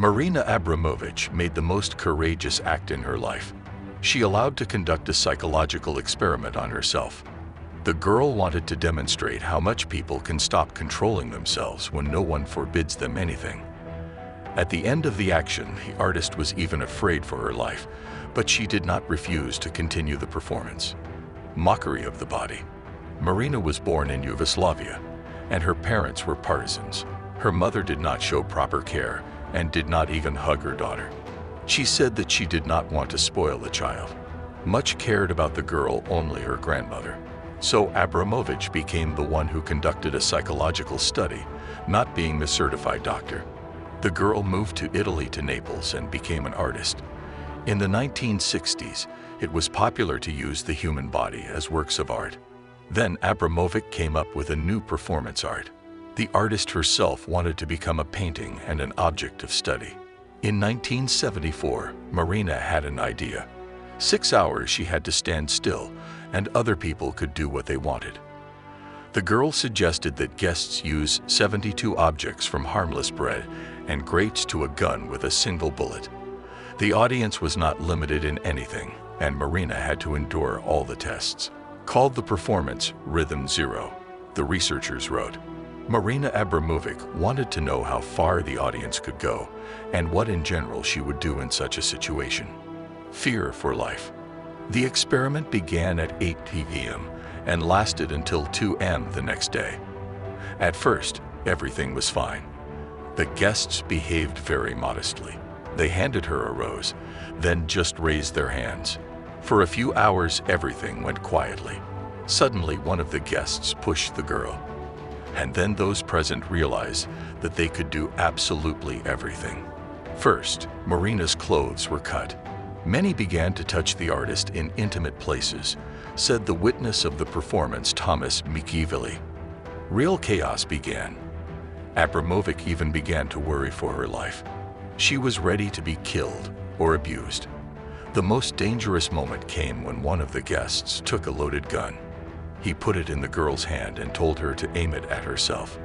Marina Abramovich made the most courageous act in her life. She allowed to conduct a psychological experiment on herself. The girl wanted to demonstrate how much people can stop controlling themselves when no one forbids them anything. At the end of the action, the artist was even afraid for her life, but she did not refuse to continue the performance. Mockery of the body. Marina was born in Yugoslavia, and her parents were partisans. Her mother did not show proper care and did not even hug her daughter. She said that she did not want to spoil the child. Much cared about the girl only her grandmother. So Abramovich became the one who conducted a psychological study, not being a certified doctor. The girl moved to Italy to Naples and became an artist. In the 1960s, it was popular to use the human body as works of art. Then Abramovich came up with a new performance art. The artist herself wanted to become a painting and an object of study. In 1974, Marina had an idea. 6 hours she had to stand still, and other people could do what they wanted. The girl suggested that guests use 72 objects from harmless bread and grates to a gun with a single bullet. The audience was not limited in anything, and Marina had to endure all the tests. Called the performance Rhythm Zero, the researchers wrote. Marina Abramovich wanted to know how far the audience could go and what in general she would do in such a situation. Fear for life. The experiment began at 8 p.m. and lasted until 2 a.m. the next day. At first, everything was fine. The guests behaved very modestly. They handed her a rose, then just raised their hands. For a few hours, everything went quietly. Suddenly, one of the guests pushed the girl. And then those present realized that they could do absolutely everything. First, Marina's clothes were cut. Many began to touch the artist in intimate places, said the witness of the performance, Thomas Mikiewicz. Real chaos began. Abramovich even began to worry for her life. She was ready to be killed or abused. The most dangerous moment came when one of the guests took a loaded gun. He put it in the girl's hand and told her to aim it at herself.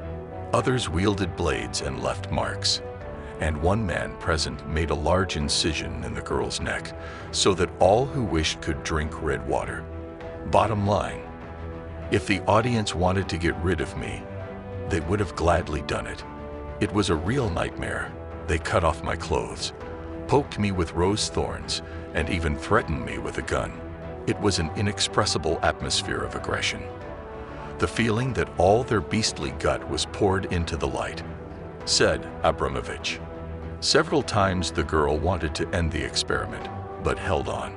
Others wielded blades and left marks. And one man present made a large incision in the girl's neck so that all who wished could drink red water. Bottom line, if the audience wanted to get rid of me, they would have gladly done it. It was a real nightmare. They cut off my clothes, poked me with rose thorns, and even threatened me with a gun. It was an inexpressible atmosphere of aggression. The feeling that all their beastly gut was poured into the light, said Abramovich. Several times the girl wanted to end the experiment, but held on.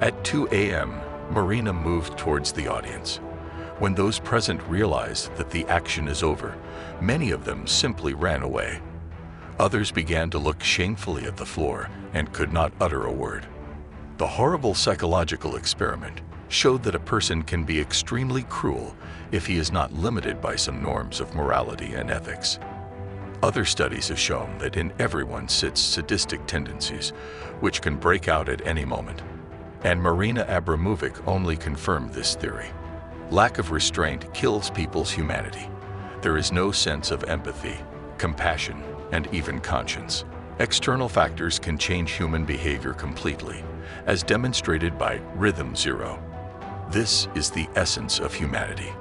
At 2 a.m., Marina moved towards the audience. When those present realized that the action is over, many of them simply ran away. Others began to look shamefully at the floor and could not utter a word. The horrible psychological experiment showed that a person can be extremely cruel if he is not limited by some norms of morality and ethics. Other studies have shown that in everyone sits sadistic tendencies, which can break out at any moment. And Marina Abramovich only confirmed this theory. Lack of restraint kills people's humanity. There is no sense of empathy, compassion, and even conscience. External factors can change human behavior completely, as demonstrated by Rhythm Zero. This is the essence of humanity.